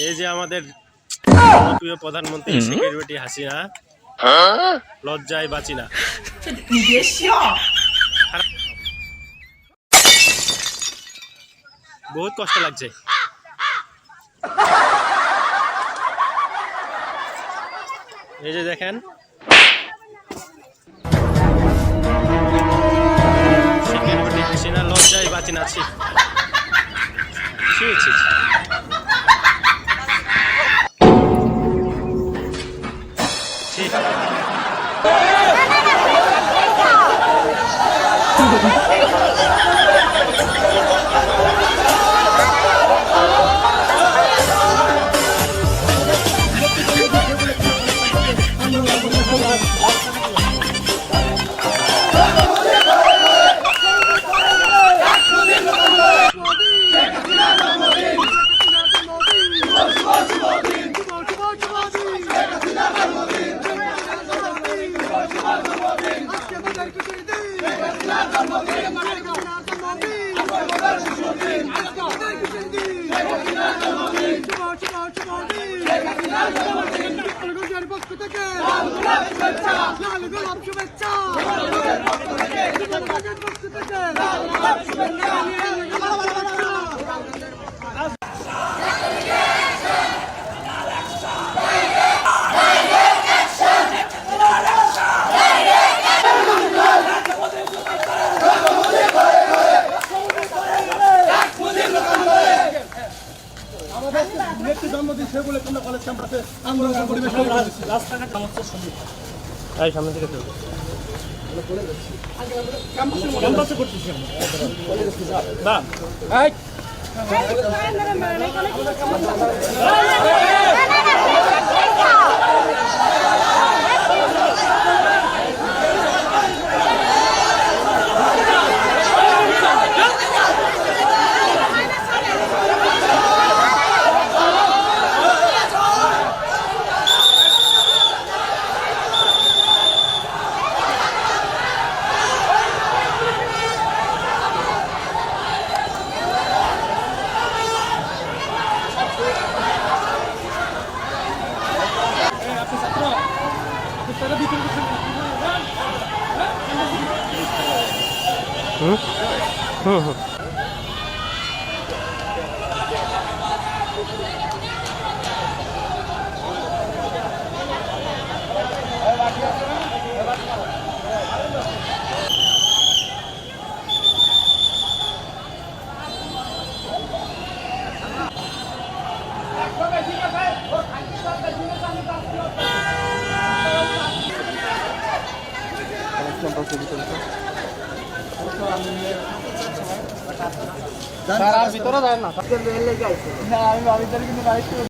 এই যে আমাদের প্রিয় প্রধানমন্ত্রী শেখের বেটি হাসিনা লজ্জায় বাঁচি না। বহুত কষ্ট লাগছে। এই যে দেখেন শেখের বেটি হাসিনা লজ্জায় বাঁচি না। জন্মদিন সে বলে তোমরা কলেজ ক্যাম্পাসে আন্দোলন পরিবেশ রাস্তাঘাট সামনে থেকে ক্যাম্পাসে করতেছি ভিতরে যায় না আমি ভিতরে কিন্তু